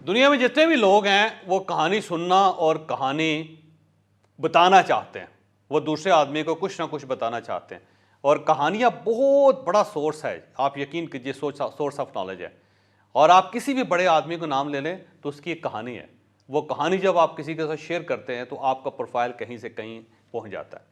दुनिया में जितने भी लोग हैं वो कहानी सुनना और कहानी बताना चाहते हैं। वो दूसरे आदमी को कुछ ना कुछ बताना चाहते हैं और कहानियाँ बहुत बड़ा सोर्स है, आप यकीन कीजिए, सोर्स ऑफ नॉलेज है। और आप किसी भी बड़े आदमी को नाम ले लें तो उसकी एक कहानी है। वो कहानी जब आप किसी के साथ शेयर करते हैं तो आपका प्रोफाइल कहीं से कहीं पहुंच जाता है।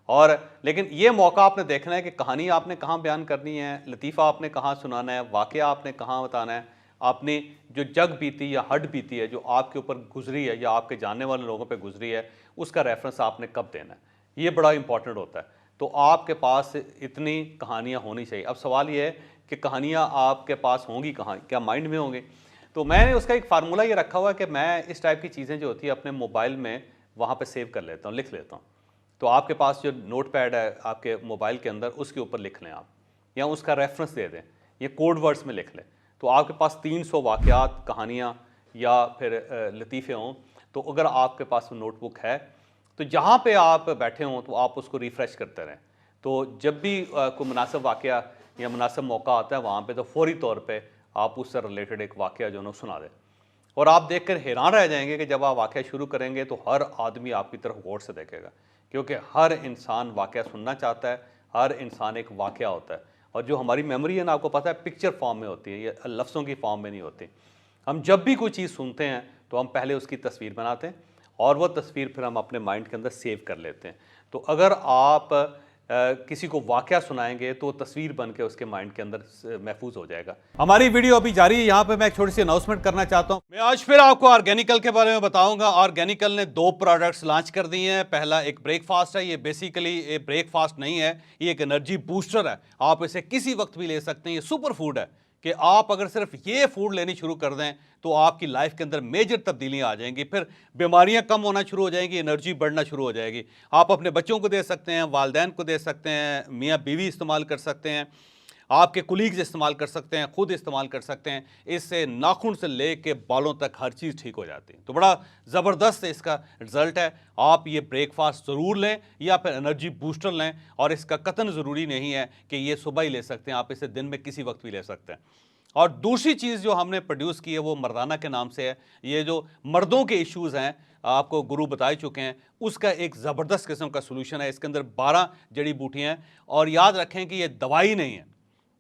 और लेकिन ये मौका आपने देखना है कि कहानी आपने कहाँ बयान करनी है, लतीफ़ा आपने कहाँ सुनाना है, वाक़या आपने कहाँ बताना है, आपने जो जग बीती या हड बीती है जो आपके ऊपर गुजरी है या आपके जानने वाले लोगों पे गुजरी है, उसका रेफरेंस आपने कब देना है, ये बड़ा इंपॉर्टेंट होता है। तो आपके पास इतनी कहानियाँ होनी चाहिए। अब सवाल ये है कि कहानियाँ आपके पास होंगी कहाँ, क्या माइंड में होंगी? तो मैंने उसका एक फार्मूला ये रखा हुआ है कि मैं इस टाइप की चीज़ें जो होती है अपने मोबाइल में वहाँ पे सेव कर लेता हूँ, लिख लेता हूँ। तो आपके पास जो नोटपैड है आपके मोबाइल के अंदर, उसके ऊपर लिख लें आप, या उसका रेफरेंस दे दें, ये कोड वर्ड्स में लिख लें। तो आपके पास 300 वाक़यात, कहानियाँ या फिर लतीफ़े हों। तो अगर आपके पास वो नोटबुक है तो जहाँ पे आप बैठे हों तो आप उसको रिफ़्रेश करते रहें। तो जब भी कोई मुनासिब वाक़या या मुनासिब मौका आता है वहाँ पे, तो फ़ौरी तौर पे आप उससे रिलेटेड एक वाक़या जो है ना सुना दें। और आप देखकर हैरान रह जाएंगे कि जब आप वाक़या शुरू करेंगे तो हर आदमी आपकी तरफ गौर से देखेगा, क्योंकि हर इंसान वाक़या सुनना चाहता है, हर इंसान एक वाक़या होता है। और जो हमारी मेमोरी है ना, आपको पता है, पिक्चर फॉर्म में होती है, ये लफ्ज़ों की फॉर्म में नहीं होती। हम जब भी कोई चीज़ सुनते हैं तो हम पहले उसकी तस्वीर बनाते हैं और वो तस्वीर फिर हम अपने माइंड के अंदर सेव कर लेते हैं। तो अगर आप किसी को वाक़या सुनाएंगे तो तस्वीर बन के उसके माइंड के अंदर महफूज हो जाएगा। हमारी वीडियो अभी जारी है। यहाँ पे मैं एक छोटी सी अनाउंसमेंट करना चाहता हूँ। मैं आज फिर आपको ऑर्गेनिकल के बारे में बताऊंगा। ऑर्गेनिकल ने 2 प्रोडक्ट्स लॉन्च कर दिए हैं। पहला एक ब्रेकफास्ट है। ये बेसिकली ये ब्रेकफास्ट नहीं है, ये एक एनर्जी बूस्टर है। आप इसे किसी वक्त भी ले सकते हैं। ये सुपर फूड है कि आप अगर सिर्फ ये फूड लेनी शुरू कर दें तो आपकी लाइफ के अंदर मेजर तब्दीलियां आ जाएंगी। फिर बीमारियां कम होना शुरू हो जाएंगी, एनर्जी बढ़ना शुरू हो जाएगी। आप अपने बच्चों को दे सकते हैं, वालिदैन को दे सकते हैं, मियाँ बीवी इस्तेमाल कर सकते हैं, आपके कुलीग्स इस्तेमाल कर सकते हैं, खुद इस्तेमाल कर सकते हैं। इससे नाखून से लेके बालों तक हर चीज़ ठीक हो जाती है। तो बड़ा ज़बरदस्त इसका रिजल्ट है। आप ये ब्रेकफास्ट ज़रूर लें या फिर एनर्जी बूस्टर लें। और इसका कतन ज़रूरी नहीं है कि ये सुबह ही ले सकते हैं, आप इसे दिन में किसी वक्त भी ले सकते हैं। और दूसरी चीज़ जो हमने प्रोड्यूस की है वो मर्दाना के नाम से है। ये जो मर्दों के इश्यूज़ हैं, आपको गुरु बता ही चुके हैं, उसका एक ज़बरदस्त किस्म का सोल्यूशन है। इसके अंदर 12 जड़ी बूटियाँ हैं। और याद रखें कि ये दवाई नहीं है,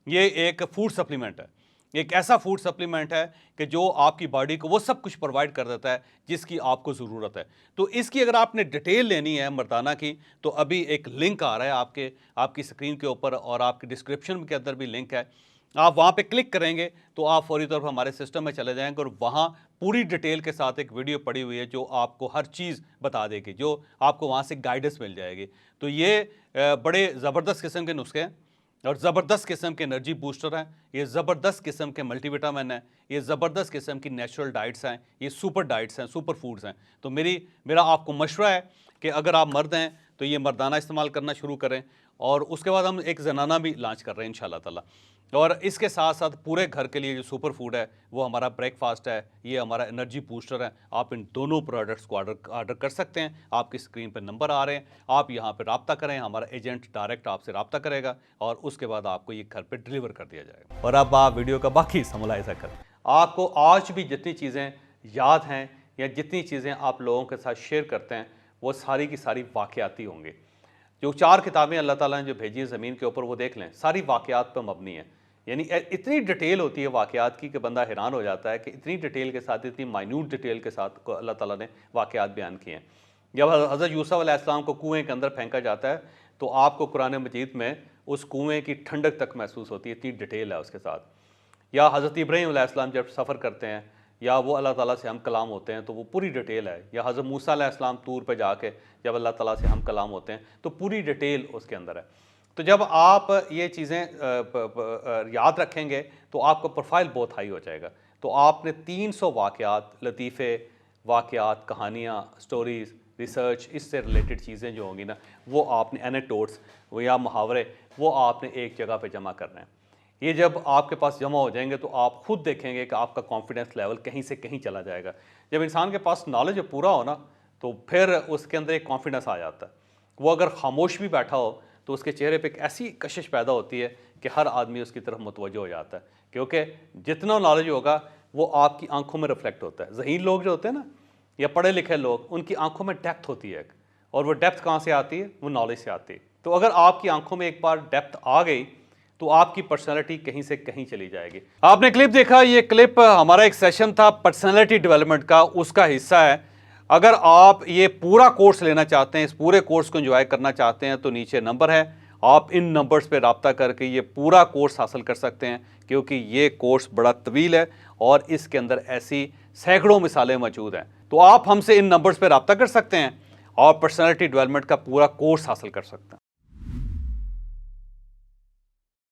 ये एक फूड सप्लीमेंट है। एक ऐसा फूड सप्लीमेंट है कि जो आपकी बॉडी को वो सब कुछ प्रोवाइड कर देता है जिसकी आपको ज़रूरत है। तो इसकी अगर आपने डिटेल लेनी है मर्दाना की, तो अभी एक लिंक आ रहा है आपकी स्क्रीन के ऊपर, और आपके डिस्क्रिप्शन के अंदर भी लिंक है। आप वहाँ पे क्लिक करेंगे तो आप फौरी तौर पर हमारे सिस्टम में चले जाएंगे और वहाँ पूरी डिटेल के साथ एक वीडियो पड़ी हुई है जो आपको हर चीज़ बता देगी, जो आपको वहाँ से गाइडेंस मिल जाएगी। तो ये बड़े ज़बरदस्त किस्म के नुस्खे हैं और ज़बरदस्त किस्म के एनर्जी बूस्टर हैं। ये ज़बरदस्त किस्म के मल्टीविटामिन हैं, ये ज़बरदस्त किस्म की नेचुरल डाइट्स हैं, ये सुपर डाइट्स हैं, सुपर फूड्स हैं। तो मेरा आपको मशवरा है कि अगर आप मर्द हैं तो ये मर्दाना इस्तेमाल करना शुरू करें। और उसके बाद हम एक जनाना भी लॉन्च कर रहे हैं इंशाल्लाह ताला। और इसके साथ साथ पूरे घर के लिए जो सुपर फूड है वो हमारा ब्रेकफास्ट है, ये हमारा एनर्जी बूस्टर है। आप इन दोनों प्रोडक्ट्स को ऑर्डर कर सकते हैं। आपकी स्क्रीन पर नंबर आ रहे हैं, आप यहाँ पर रब्ता करें, हमारा एजेंट डायरेक्ट आपसे रब्ता करेगा और उसके बाद आपको ये घर पर डिलीवर कर दिया जाएगा। और अब आप वीडियो का बाकी हिस्सा मुलाहिजा करें। आपको आज भी जितनी चीज़ें याद हैं या जितनी चीज़ें आप लोगों के साथ शेयर करते हैं वो सारी की सारी वाक़याती होंगी। जो 4 किताबें अल्लाह ताला ने जो भेजी हैं ज़मीन के ऊपर, वो देख लें, सारी वाक़यात पर मबनी है। यानी इतनी डिटेल होती है वाक़यात की कि बंदा हैरान हो जाता है कि इतनी डिटेल के साथ, इतनी माइन्यूट डिटेल के साथ को अल्लाह ताला ने वाक़यात बयान किए हैं। जब हज़रत यूसुफ़ अलैहिस्सलाम को कुएँ के अंदर फेंका जाता है तो आपको कुरान मजीद में उस कुएँ की ठंडक तक महसूस होती है, इतनी डिटेल है उसके साथ। या हज़रत इब्राहीम अलैहिस्सलाम जब सफ़र करते हैं या वो अल्लाह ताला से हम कलाम होते हैं तो वो पूरी डिटेल है। या हज़रत मूसा अलैहिस्सलाम तूर पे जाके जब अल्लाह ताला से हम कलाम होते हैं तो पूरी डिटेल उसके अंदर है। तो जब आप ये चीज़ें याद रखेंगे तो आपका प्रोफाइल बहुत हाई हो जाएगा। तो आपने 300 वाक़यात, लतीफ़े, वाक़यात, कहानियाँ, स्टोरीज़, रिसर्च, इससे रिलेटेड चीज़ें जो होंगी ना, वो आपने एनेक्डोट्स वो या मुहावरे, वो आपने एक जगह पे जमा करना है। ये जब आपके पास जमा हो जाएंगे तो आप खुद देखेंगे कि आपका कॉन्फिडेंस लेवल कहीं से कहीं चला जाएगा। जब इंसान के पास नॉलेज पूरा हो ना तो फिर उसके अंदर एक कॉन्फिडेंस आ जाता है। वो अगर खामोश भी बैठा हो तो उसके चेहरे पे एक ऐसी कशिश पैदा होती है कि हर आदमी उसकी तरफ मुतवज्जो हो जाता है, क्योंकि जितना नॉलेज होगा वो आपकी आंखों में रिफ्लेक्ट होता है। ज़हीन लोग जो होते हैं ना, या पढ़े लिखे लोग, उनकी आंखों में डेप्थ होती है, और वो डेप्थ कहाँ से आती है? वो नॉलेज से आती है। तो अगर आपकी आंखों में एक बार डेप्थ आ गई तो आपकी पर्सनैलिटी कहीं से कहीं चली जाएगी। आपने क्लिप देखा, ये क्लिप हमारा एक सेशन था पर्सनैलिटी डेवलपमेंट का, उसका हिस्सा है। अगर आप ये पूरा कोर्स लेना चाहते हैं, इस पूरे कोर्स को एंजॉय करना चाहते हैं, तो नीचे नंबर है, आप इन नंबर्स पे राब्ता करके ये पूरा कोर्स हासिल कर सकते हैं, क्योंकि ये कोर्स बड़ा तवील है और इसके अंदर ऐसी सैकड़ों मिसालें मौजूद हैं। तो आप हमसे इन नंबर्स पे राब्ता कर सकते हैं और पर्सनैलिटी डेवलपमेंट का पूरा कोर्स हासिल कर सकते हैं।